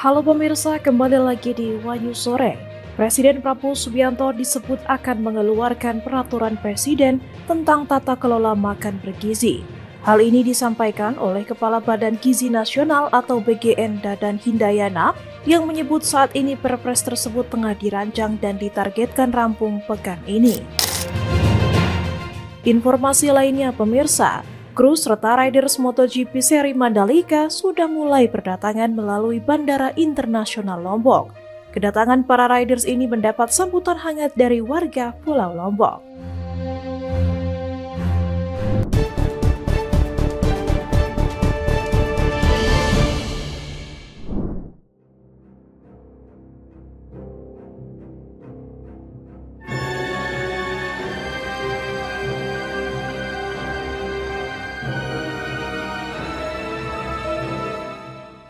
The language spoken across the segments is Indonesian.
Halo pemirsa, kembali lagi di Wanyu Sore. Presiden Prabowo Subianto disebut akan mengeluarkan peraturan presiden tentang tata kelola makan bergizi. Hal ini disampaikan oleh Kepala Badan Gizi Nasional atau BGN Dadan Hindayana yang menyebut saat ini Perpres tersebut tengah dirancang dan ditargetkan rampung pekan ini. Informasi lainnya pemirsa, kru serta riders MotoGP seri Mandalika sudah mulai berdatangan melalui Bandara Internasional Lombok. Kedatangan para riders ini mendapat sambutan hangat dari warga Pulau Lombok.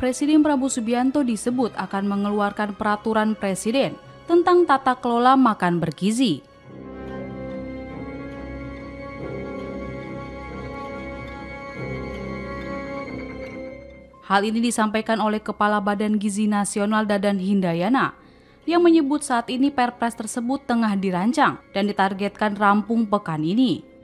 Presiden Prabowo Subianto disebut akan mengeluarkan peraturan presiden tentang tata kelola makan bergizi. Hal ini disampaikan oleh Kepala Badan Gizi Nasional Dadan Hindayana yang menyebut saat ini Perpres tersebut tengah dirancang dan ditargetkan rampung pekan ini.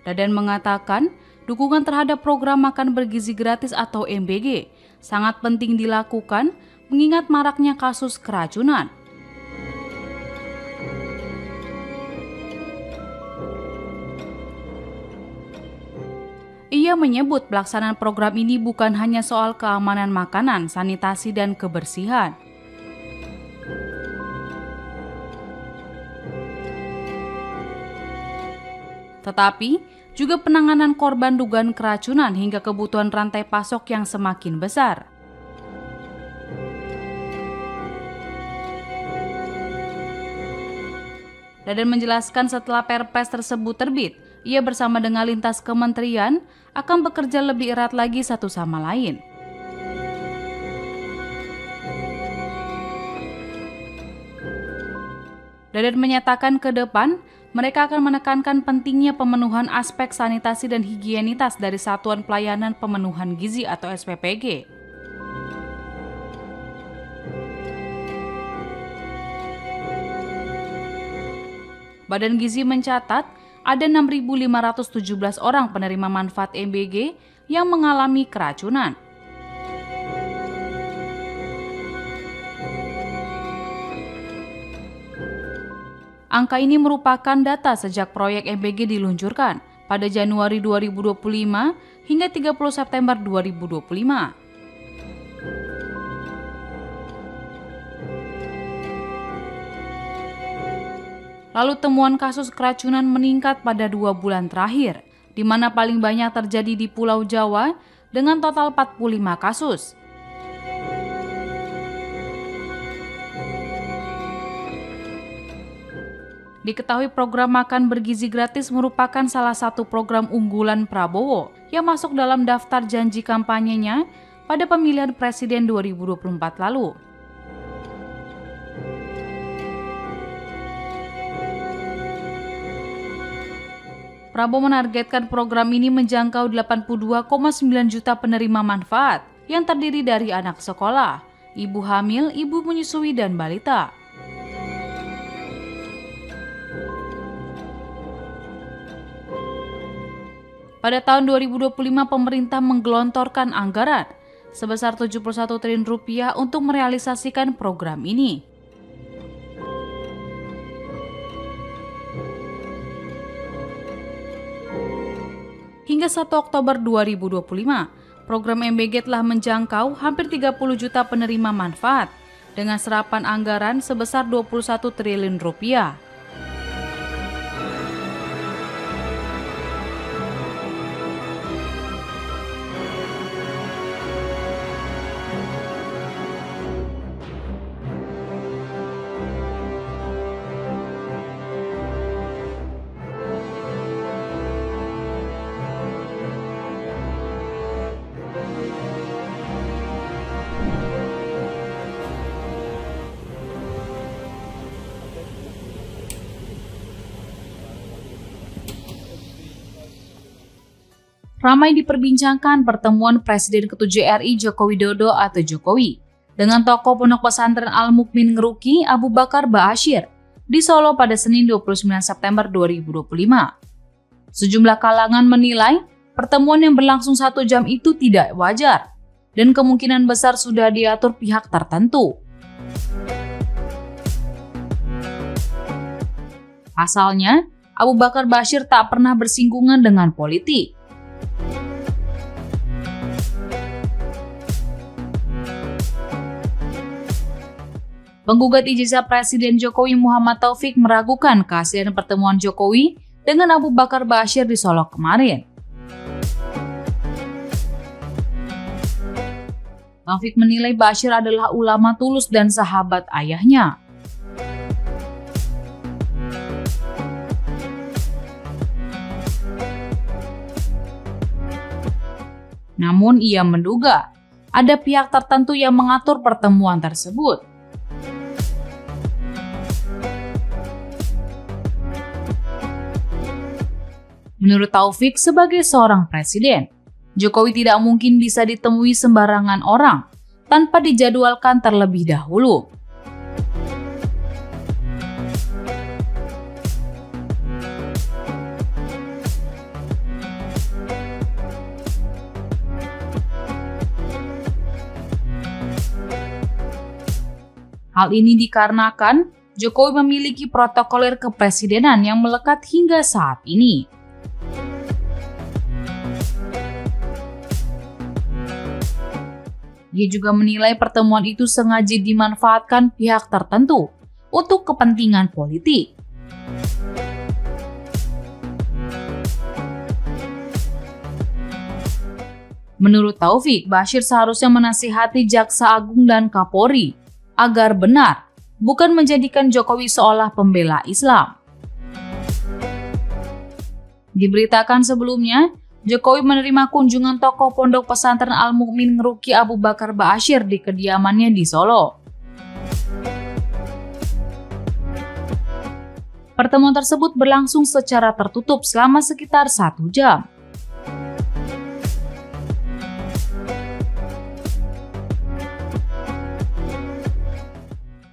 Dadan mengatakan, dukungan terhadap program makan bergizi gratis atau MBG sangat penting dilakukan mengingat maraknya kasus keracunan. Ia menyebut pelaksanaan program ini bukan hanya soal keamanan makanan, sanitasi, dan kebersihan. Tetapi juga penanganan korban dugaan keracunan hingga kebutuhan rantai pasok yang semakin besar. Dadan menjelaskan setelah Perpres tersebut terbit, ia bersama dengan lintas kementerian akan bekerja lebih erat lagi satu sama lain. Dadan menyatakan ke depan, mereka akan menekankan pentingnya pemenuhan aspek sanitasi dan higienitas dari Satuan Pelayanan Pemenuhan Gizi atau SPPG. Badan Gizi mencatat ada 6.517 orang penerima manfaat MBG yang mengalami keracunan. Angka ini merupakan data sejak proyek MBG diluncurkan pada Januari 2025 hingga 30 September 2025. Lalu temuan kasus keracunan meningkat pada 2 bulan terakhir, di mana paling banyak terjadi di Pulau Jawa dengan total 45 kasus. Diketahui program makan bergizi gratis merupakan salah satu program unggulan Prabowo yang masuk dalam daftar janji kampanyenya pada pemilihan presiden 2024 lalu. Prabowo menargetkan program ini menjangkau 82,9 juta penerima manfaat yang terdiri dari anak sekolah, ibu hamil, ibu menyusui, dan balita. Pada tahun 2025, pemerintah menggelontorkan anggaran sebesar 71 triliun rupiah untuk merealisasikan program ini. Hingga 1 Oktober 2025, program MBG telah menjangkau hampir 30 juta penerima manfaat dengan serapan anggaran sebesar 21 triliun rupiah. ramai diperbincangkan pertemuan Presiden ke-7 RI Joko Widodo atau Jokowi dengan tokoh Pondok Pesantren Al-Mukmin Ngeruki Abu Bakar Ba'asyir di Solo pada Senin 29 September 2025. Sejumlah kalangan menilai pertemuan yang berlangsung 1 jam itu tidak wajar dan kemungkinan besar sudah diatur pihak tertentu. Pasalnya, Abu Bakar Ba'asyir tak pernah bersinggungan dengan politik. Penggugat ijazah Presiden Jokowi Muhammad Taufik meragukan keaslian pertemuan Jokowi dengan Abu Bakar Ba'asyir di Solo kemarin. Taufik menilai Ba'asyir adalah ulama tulus dan sahabat ayahnya. Namun ia menduga ada pihak tertentu yang mengatur pertemuan tersebut. Menurut Taufik, sebagai seorang presiden, Jokowi tidak mungkin bisa ditemui sembarangan orang tanpa dijadwalkan terlebih dahulu. Hal ini dikarenakan Jokowi memiliki protokoler kepresidenan yang melekat hingga saat ini. Dia juga menilai pertemuan itu sengaja dimanfaatkan pihak tertentu untuk kepentingan politik. Menurut Taufik, Ba'asyir seharusnya menasihati Jaksa Agung dan Kapolri agar benar, bukan menjadikan Jokowi seolah pembela Islam. Diberitakan sebelumnya, Jokowi menerima kunjungan tokoh Pondok Pesantren Al-Mukmin Ngeruki Abu Bakar Ba'asyir di kediamannya di Solo. Pertemuan tersebut berlangsung secara tertutup selama sekitar 1 jam.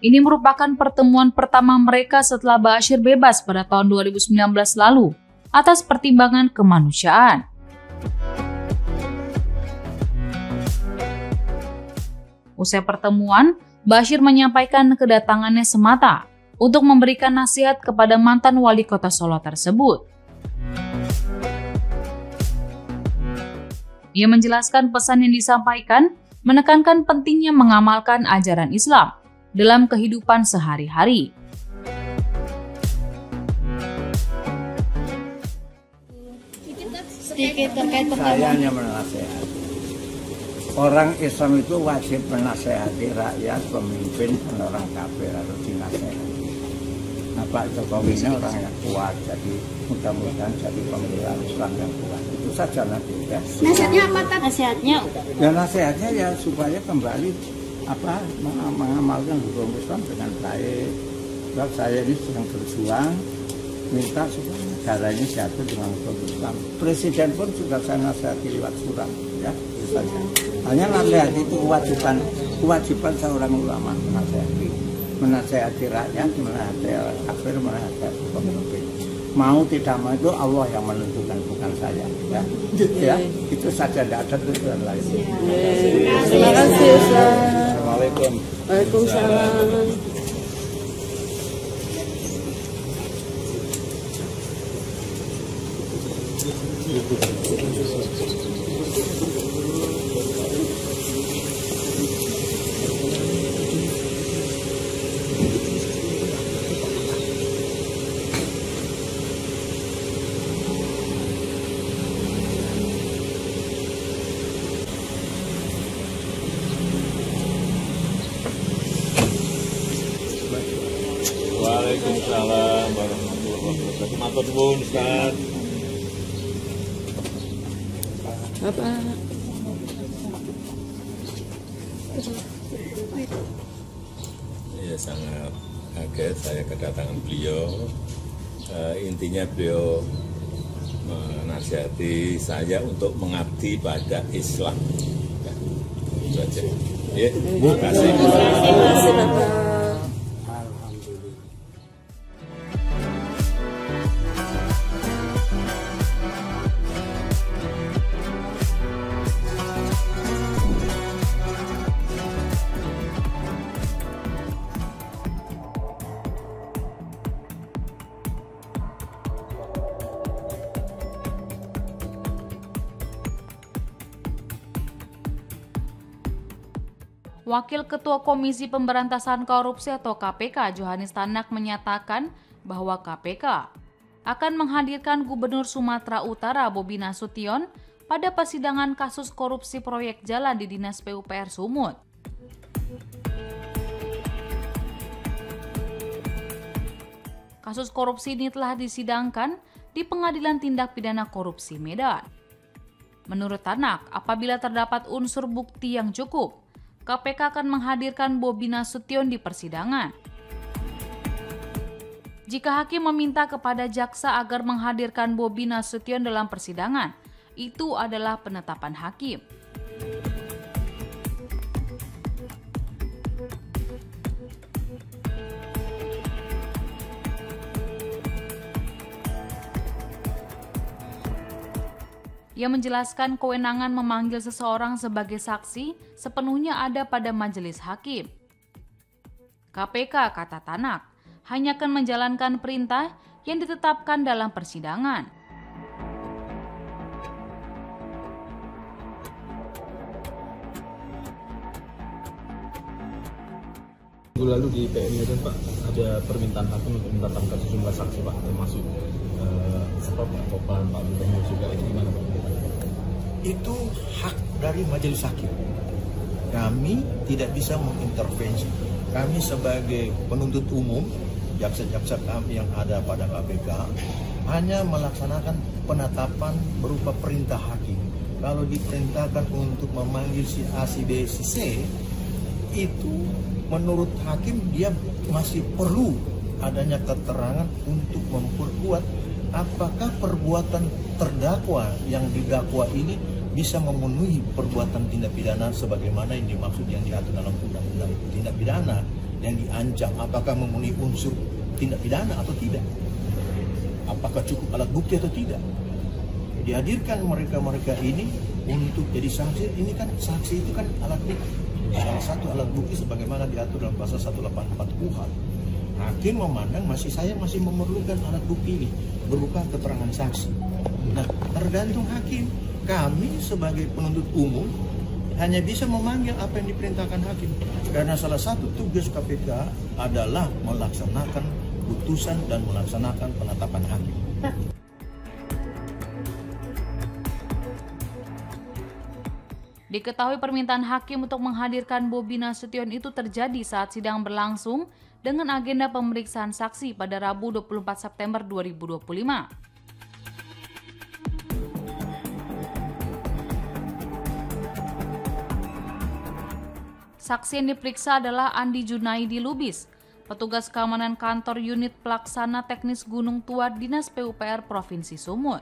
Ini merupakan pertemuan pertama mereka setelah Ba'asyir bebas pada tahun 2019 lalu atas pertimbangan kemanusiaan. Usai pertemuan, Ba'asyir menyampaikan kedatangannya semata untuk memberikan nasihat kepada mantan wali kota Solo tersebut. Ia menjelaskan pesan yang disampaikan, menekankan pentingnya mengamalkan ajaran Islam dalam kehidupan sehari-hari. Sedikit terkait saya hanya menasehati. Orang Islam itu wajib menasehati rakyat, pemimpin, dan orang kafir harus dinasehati. Nah, Pak Jokowi ini orang yang kuat, jadi mudah-mudahan jadi pemerintahan Islam yang kuat. Itu saja nanti ya. Nasihatnya apa? Nasihatnya? Ya nasihatnya ya supaya kembali mengamalkan hukum Islam dengan baik. Sebab saya ini sedang berjuang, minta supaya negara ini jatuh dengan hukum Islam. Presiden pun sudah saya nasihati lewat surat, ya itu saja. Hanya nasihat itu kewajiban seorang ulama menasihati rakyat, menasihati kafir, menasihati pemimpin. Mau tidak mau itu Allah yang menentukan, bukan saya. Ya, ya itu saja, tidak ada tujuan lain. Terima kasih Ustaz. Assalamualaikum. Waalaikumsalam. Waalaikumsalam warahmatullahi wabarakatuh. Matur nuwun, Ustaz. Apa? Ya, sangat kaget saya kedatangan beliau. Intinya beliau menasihati saya untuk mengabdi pada Islam. Ya, itu aja. Ya, terima kasih. Terima kasih Bapak. Wakil Ketua Komisi Pemberantasan Korupsi atau KPK, Johanis Tanak menyatakan bahwa KPK akan menghadirkan Gubernur Sumatera Utara Bobi Nasution pada persidangan kasus korupsi proyek jalan di Dinas PUPR Sumut. Kasus korupsi ini telah disidangkan di Pengadilan Tindak Pidana Korupsi Medan. Menurut Tanak, apabila terdapat unsur bukti yang cukup, KPK akan menghadirkan Bobi Nasution di persidangan. Jika hakim meminta kepada jaksa agar menghadirkan Bobi Nasution dalam persidangan, itu adalah penetapan hakim. Ia menjelaskan kewenangan memanggil seseorang sebagai saksi sepenuhnya ada pada majelis hakim. KPK, kata Tanak, hanya akan menjalankan perintah yang ditetapkan dalam persidangan. Minggu lalu di PM Medan Pak ada permintaan hakim untuk mendatangkan sejumlah saksi Pak, termasuk Pak Topan, Pak Gubernur juga, itu gimana Pak? Itu hak dari majelis hakim. Kami tidak bisa mengintervensi. Kami sebagai penuntut umum, jaksa-jaksa kami yang ada pada KPK hanya melaksanakan penetapan berupa perintah hakim. Kalau diperintahkan untuk memanggil si A, si B, si C, itu menurut hakim dia masih perlu adanya keterangan untuk memperkuat apakah perbuatan terdakwa yang didakwa ini bisa memenuhi perbuatan tindak pidana sebagaimana yang dimaksud yang diatur dalam undang-undang tindak pidana yang diancam, apakah memenuhi unsur tindak pidana atau tidak, apakah cukup alat bukti atau tidak. Dihadirkan mereka ini untuk jadi saksi. Ini kan saksi itu kan alat bukti, salah satu alat bukti sebagaimana diatur dalam pasal 184 KUHP. Hakim memandang saya masih memerlukan alat bukti ini berupa keterangan saksi. Nah, tergantung hakim. Kami sebagai penuntut umum hanya bisa memanggil apa yang diperintahkan hakim. Karena salah satu tugas KPK adalah melaksanakan putusan dan melaksanakan penetapan hakim. Diketahui permintaan hakim untuk menghadirkan Bobi Nasution itu terjadi saat sidang berlangsung dengan agenda pemeriksaan saksi pada Rabu 24 September 2025. Saksi yang diperiksa adalah Andi Junaidi Lubis, petugas keamanan kantor unit pelaksana teknis Gunung Tua Dinas PUPR Provinsi Sumut.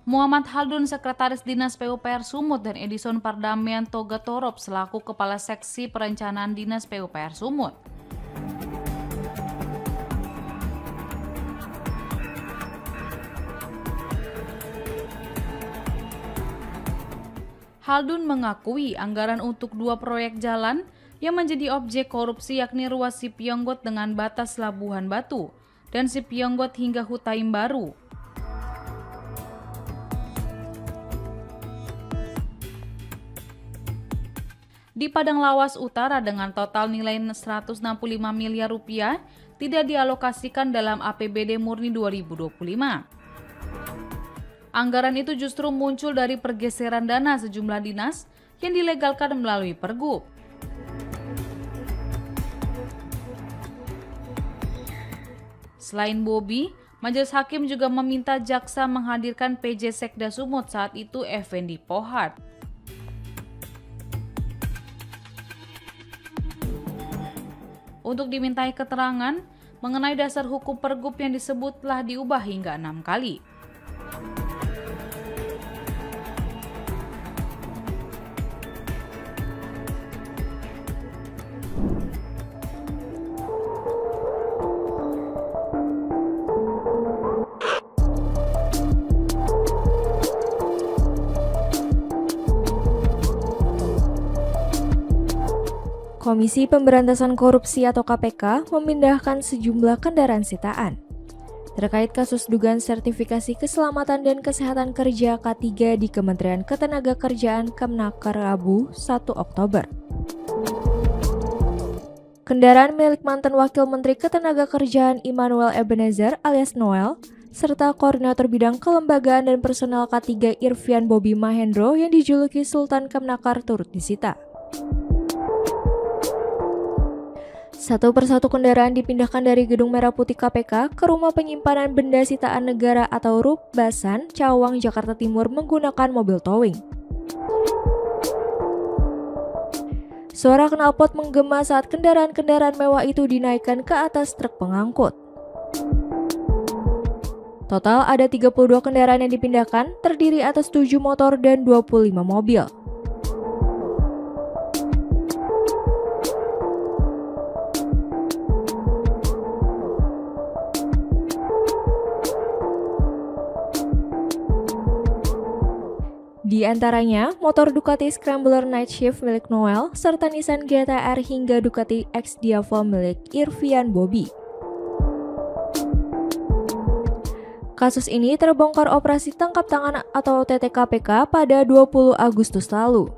Muhammad Haldun, Sekretaris Dinas PUPR Sumut, dan Edison Pardamian Togatorop selaku Kepala Seksi Perencanaan Dinas PUPR Sumut. Haldun mengakui anggaran untuk 2 proyek jalan yang menjadi objek korupsi yakni ruas Sipyonggot dengan batas Labuhan Batu dan Sipyonggot hingga Hutaim Baru. Di Padang Lawas Utara dengan total nilai 165 miliar rupiah tidak dialokasikan dalam APBD murni 2025. Anggaran itu justru muncul dari pergeseran dana sejumlah dinas yang dilegalkan melalui Pergub. Selain Bobi, Majelis Hakim juga meminta jaksa menghadirkan PJ Sekda Sumut saat itu Effendi Pohart. untuk dimintai keterangan mengenai dasar hukum Pergub yang disebut telah diubah hingga 6 kali. Komisi Pemberantasan Korupsi atau KPK memindahkan sejumlah kendaraan sitaan. Terkait kasus dugaan sertifikasi keselamatan dan kesehatan kerja K3 di Kementerian Ketenagakerjaan Kemnaker Rabu 1 Oktober. Kendaraan milik mantan Wakil Menteri Ketenagakerjaan Immanuel Ebenezer alias Noel, serta Koordinator Bidang Kelembagaan dan Personel K3 Irvian Bobi Mahendro yang dijuluki Sultan Kemnaker turut disita. Satu persatu kendaraan dipindahkan dari Gedung Merah Putih KPK ke Rumah Penyimpanan Benda Sitaan Negara atau RUP Basan, Cawang, Jakarta Timur menggunakan mobil towing. Suara knalpot menggema saat kendaraan-kendaraan mewah itu dinaikkan ke atas truk pengangkut. Total ada 32 kendaraan yang dipindahkan, terdiri atas 7 motor dan 25 mobil. Di antaranya, motor Ducati Scrambler Night Shift milik Noel, serta Nissan GT-R hingga Ducati X Diavo milik Irvian Bobi. Kasus ini terbongkar operasi tangkap tangan atau OTT KPK pada 20 Agustus lalu.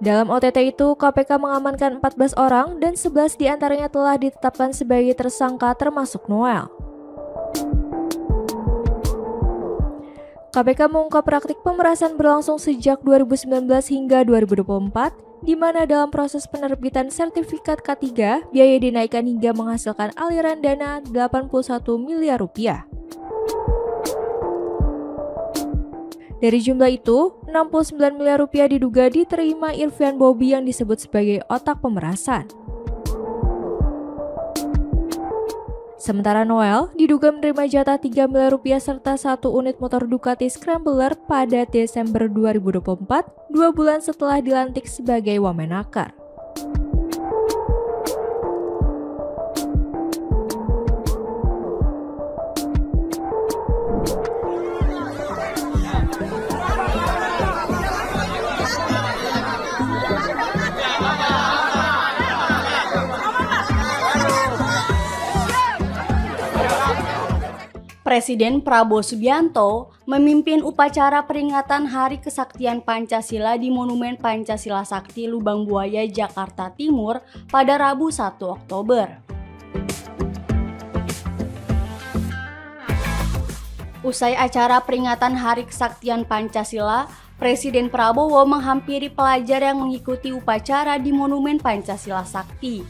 Dalam OTT itu, KPK mengamankan 14 orang dan 11 diantaranya telah ditetapkan sebagai tersangka termasuk Noel. KPK mengungkap praktik pemerasan berlangsung sejak 2019 hingga 2024, di mana dalam proses penerbitan sertifikat K3, biaya dinaikkan hingga menghasilkan aliran dana 81 miliar rupiah. Dari jumlah itu, 69 miliar rupiah diduga diterima Irvian Bobi yang disebut sebagai otak pemerasan. Sementara Noel diduga menerima jatah 3 miliar rupiah serta 1 unit motor Ducati Scrambler pada Desember 2024, 2 bulan setelah dilantik sebagai Wamenaker. Presiden Prabowo Subianto memimpin upacara peringatan Hari Kesaktian Pancasila di Monumen Pancasila Sakti Lubang Buaya, Jakarta Timur pada Rabu 1 Oktober. Usai acara peringatan Hari Kesaktian Pancasila, Presiden Prabowo menghampiri pelajar yang mengikuti upacara di Monumen Pancasila Sakti.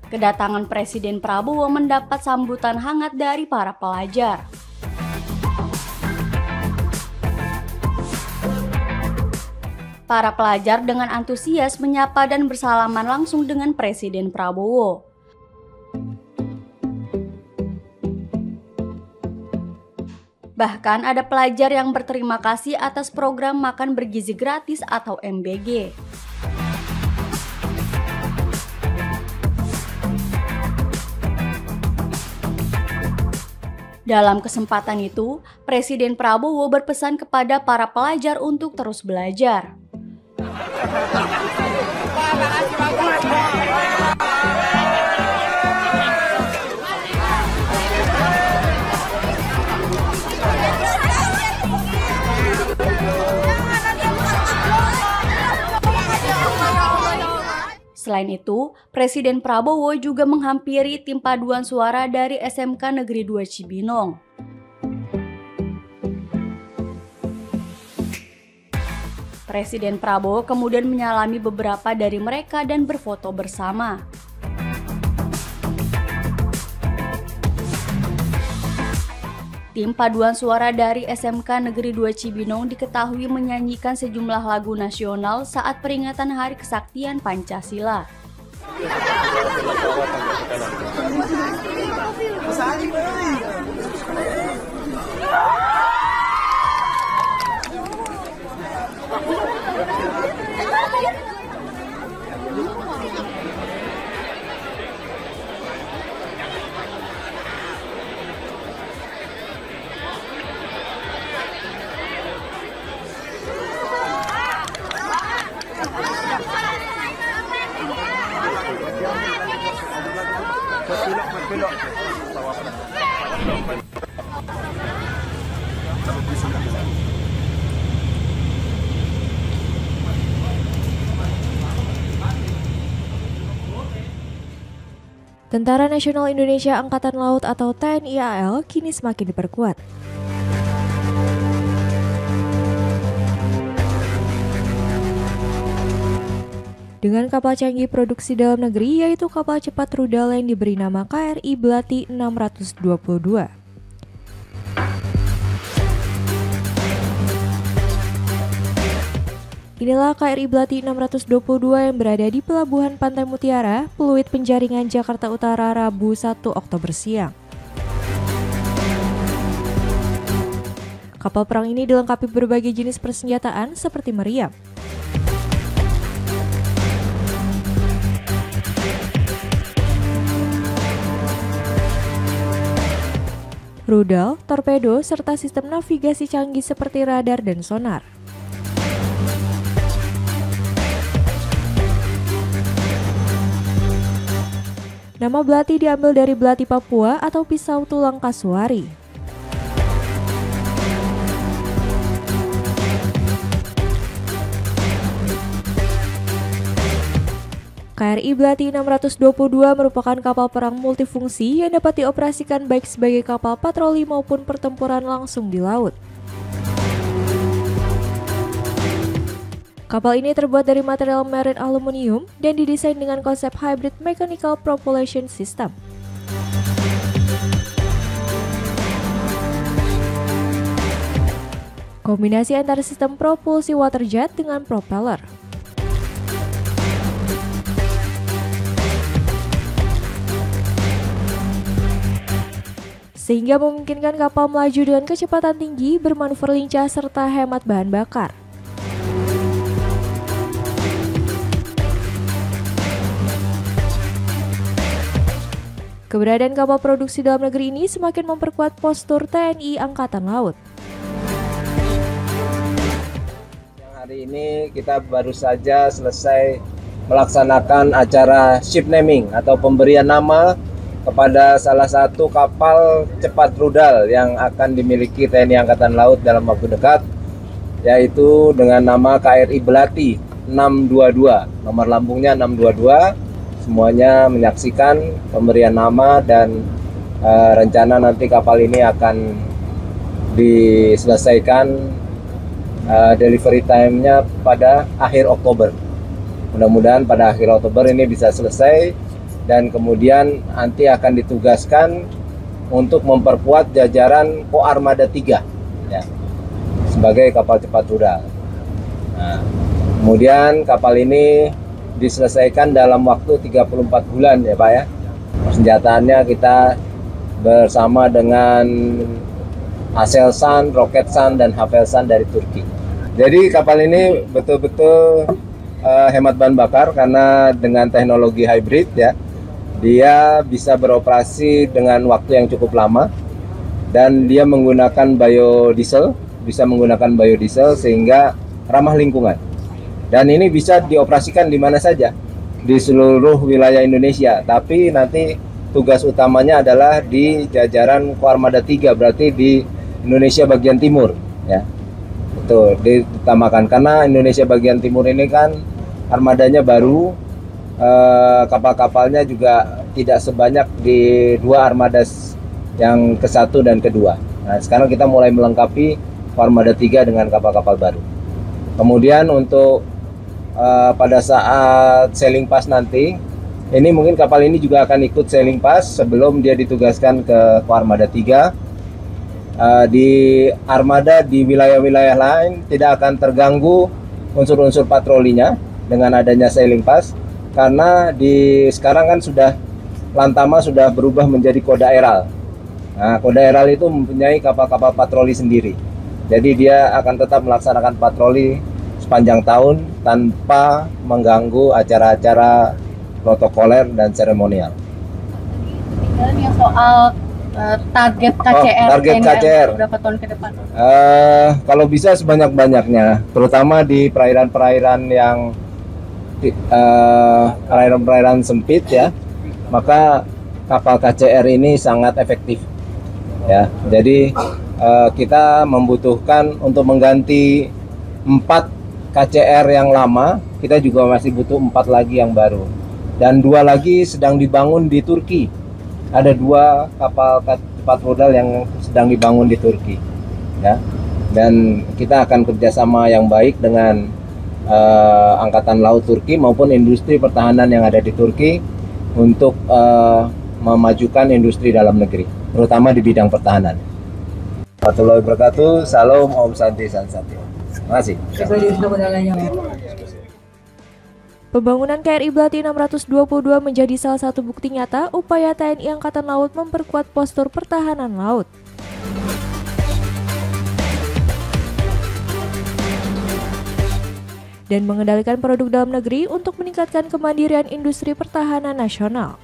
Kedatangan Presiden Prabowo mendapat sambutan hangat dari para pelajar. Para pelajar dengan antusias menyapa dan bersalaman langsung dengan Presiden Prabowo. Bahkan ada pelajar yang berterima kasih atas program makan bergizi gratis atau MBG. Dalam kesempatan itu, Presiden Prabowo berpesan kepada para pelajar untuk terus belajar. Selain itu, Presiden Prabowo juga menghampiri tim paduan suara dari SMK Negeri 2 Cibinong. Presiden Prabowo kemudian menyalami beberapa dari mereka dan berfoto bersama. Tim paduan suara dari SMK Negeri 2 Cibinong diketahui menyanyikan sejumlah lagu nasional saat peringatan Hari Kesaktian Pancasila. Tentara Nasional Indonesia Angkatan Laut atau TNI AL kini semakin diperkuat. Dengan kapal canggih produksi dalam negeri, yaitu kapal cepat rudal yang diberi nama KRI Belati 622. Inilah KRI Belati 622 yang berada di Pelabuhan Pantai Mutiara, Pluit Penjaringan, Jakarta Utara, Rabu 1 Oktober siang. Kapal perang ini dilengkapi berbagai jenis persenjataan seperti meriam, rudal, torpedo, serta sistem navigasi canggih seperti radar dan sonar. Nama Belati diambil dari belati Papua atau pisau tulang kasuari. KRI Belati 622 merupakan kapal perang multifungsi yang dapat dioperasikan baik sebagai kapal patroli maupun pertempuran langsung di laut. Kapal ini terbuat dari material marine aluminium dan didesain dengan konsep hybrid mechanical propulsion system. Kombinasi antara sistem propulsi waterjet dengan propeller. Sehingga memungkinkan kapal melaju dengan kecepatan tinggi, bermanuver lincah, serta hemat bahan bakar. Keberadaan kapal produksi dalam negeri ini semakin memperkuat postur TNI Angkatan Laut. Hari ini kita baru saja selesai melaksanakan acara ship naming atau pemberian nama kepada salah satu kapal cepat rudal yang akan dimiliki TNI Angkatan Laut dalam waktu dekat, yaitu dengan nama KRI Belati 622, nomor lambungnya 622. Semuanya menyaksikan pemberian nama dan rencana nanti kapal ini akan diselesaikan delivery time-nya pada akhir Oktober. Mudah-mudahan pada akhir Oktober ini bisa selesai dan kemudian nanti akan ditugaskan untuk memperkuat jajaran Koarmada 3 ya, sebagai kapal cepat rudal. Nah, kemudian kapal ini diselesaikan dalam waktu 34 bulan ya Pak ya. Persenjataannya kita bersama dengan Aselsan, Roketsan, dan Havelsan dari Turki. Jadi kapal ini betul-betul hemat bahan bakar karena dengan teknologi hybrid ya, dia bisa beroperasi dengan waktu yang cukup lama dan dia menggunakan biodiesel, bisa menggunakan biodiesel sehingga ramah lingkungan. Dan ini bisa dioperasikan di mana saja di seluruh wilayah Indonesia. Tapi nanti tugas utamanya adalah di jajaran Koarmada 3, berarti di Indonesia bagian timur, ya. Itu ditamakan karena Indonesia bagian timur ini kan armadanya baru, kapal-kapalnya juga tidak sebanyak di dua armada yang ke-1 dan ke-2. Nah, sekarang kita mulai melengkapi Koarmada 3 dengan kapal-kapal baru. Kemudian untuk pada saat sailing pass nanti, ini mungkin kapal ini juga akan ikut sailing pass sebelum dia ditugaskan ke Koarmada 3. di armada di wilayah-wilayah lain tidak akan terganggu unsur-unsur patrolinya dengan adanya sailing pass, karena sekarang kan Lantama sudah berubah menjadi Koda Eral. Nah, Koda Eral itu mempunyai kapal-kapal patroli sendiri. Jadi dia akan tetap melaksanakan patroli sepanjang tahun tanpa mengganggu acara-acara protokoler dan seremonial. Yang soal target KCR, target KCR berapa tahun ke depan? Kalau bisa sebanyak-banyaknya, terutama di perairan-perairan yang perairan-perairan sempit ya, maka kapal KCR ini sangat efektif ya. Jadi kita membutuhkan untuk mengganti 4 KCR yang lama, kita juga masih butuh 4 lagi yang baru, dan 2 lagi sedang dibangun di Turki. Ada 2 kapal 4 rudal yang sedang dibangun di Turki ya, dan kita akan kerjasama yang baik dengan Angkatan Laut Turki maupun industri pertahanan yang ada di Turki untuk memajukan industri dalam negeri, terutama di bidang pertahanan. Warahmatullahi wabarakatuh. Salam, Om Santi Sansatyo. Terima kasih. Pembangunan KRI Belati 622 menjadi salah satu bukti nyata upaya TNI Angkatan Laut memperkuat postur pertahanan laut. Dan mengendalikan produk dalam negeri untuk meningkatkan kemandirian industri pertahanan nasional.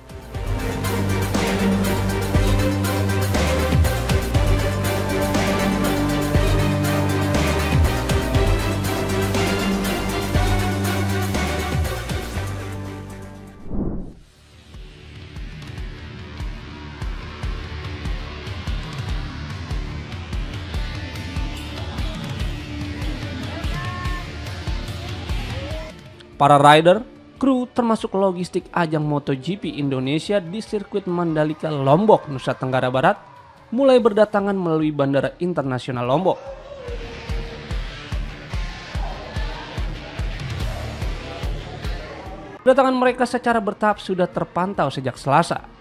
Para rider, kru termasuk logistik ajang MotoGP Indonesia di sirkuit Mandalika Lombok, Nusa Tenggara Barat mulai berdatangan melalui Bandara Internasional Lombok. Kedatangan mereka secara bertahap sudah terpantau sejak Selasa.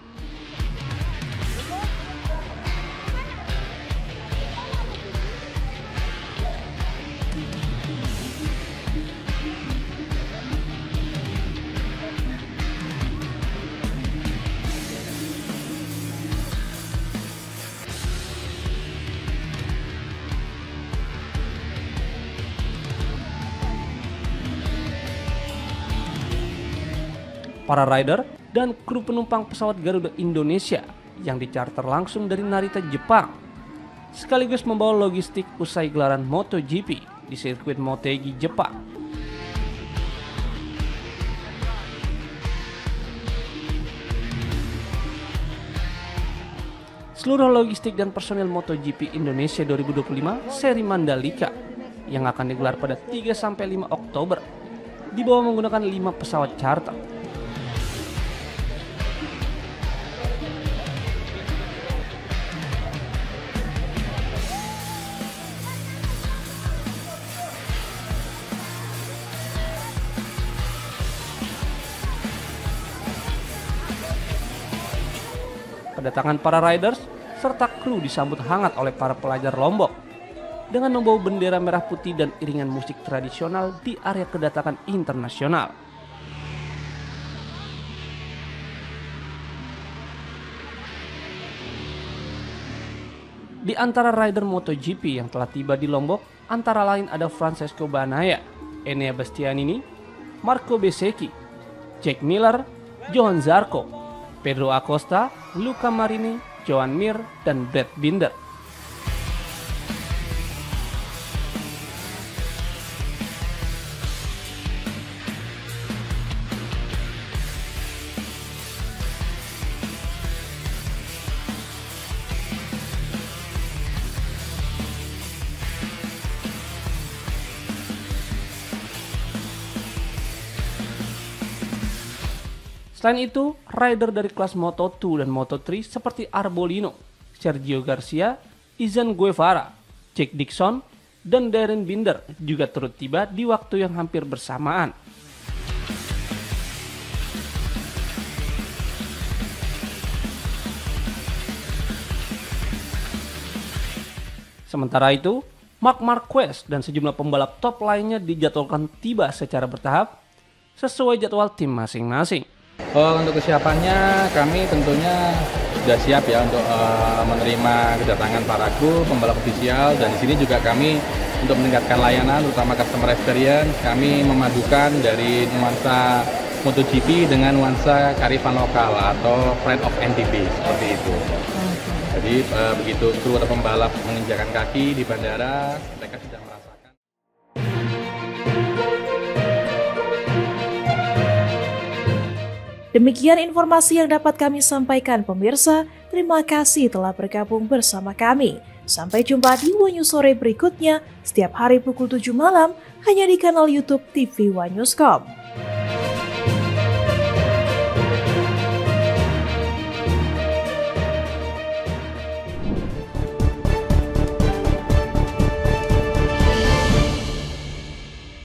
Para rider dan kru penumpang pesawat Garuda Indonesia yang dicarter langsung dari Narita, Jepang, sekaligus membawa logistik usai gelaran MotoGP di sirkuit Motegi, Jepang. Seluruh logistik dan personel MotoGP Indonesia 2025 seri Mandalika yang akan digelar pada 3-5 Oktober dibawa menggunakan 5 pesawat charter. Kedatangan para riders serta kru disambut hangat oleh para pelajar Lombok dengan membawa bendera merah putih dan iringan musik tradisional di area kedatangan internasional. Di antara rider MotoGP yang telah tiba di Lombok antara lain ada Francesco Bagnaia, Enea Bastianini, Marco Bezzecchi, Jack Miller, Johan Zarco, Pedro Acosta, Luca Marini, Joan Mir, dan Brad Binder. Selain itu, rider dari kelas Moto2 dan Moto3 seperti Arbolino, Sergio Garcia, Izan Guevara, Jack Dixon, dan Darren Binder juga turut tiba di waktu yang hampir bersamaan. Sementara itu, Marc Marquez dan sejumlah pembalap top lainnya dijadwalkan tiba secara bertahap sesuai jadwal tim masing-masing. Untuk kesiapannya kami tentunya sudah siap ya untuk menerima kedatangan para kru, pembalap ofisial, dan di sini juga kami untuk meningkatkan layanan terutama customer experience, kami memadukan dari nuansa MotoGP dengan nuansa kearifan lokal atau Pride of NTB seperti itu. Jadi begitu kru atau pembalap menginjakan kaki di bandara, mereka sudah merasakan. Demikian informasi yang dapat kami sampaikan pemirsa. Terima kasih telah bergabung bersama kami. Sampai jumpa di One News Sore berikutnya setiap hari pukul 7 malam hanya di kanal YouTube TV One News.com.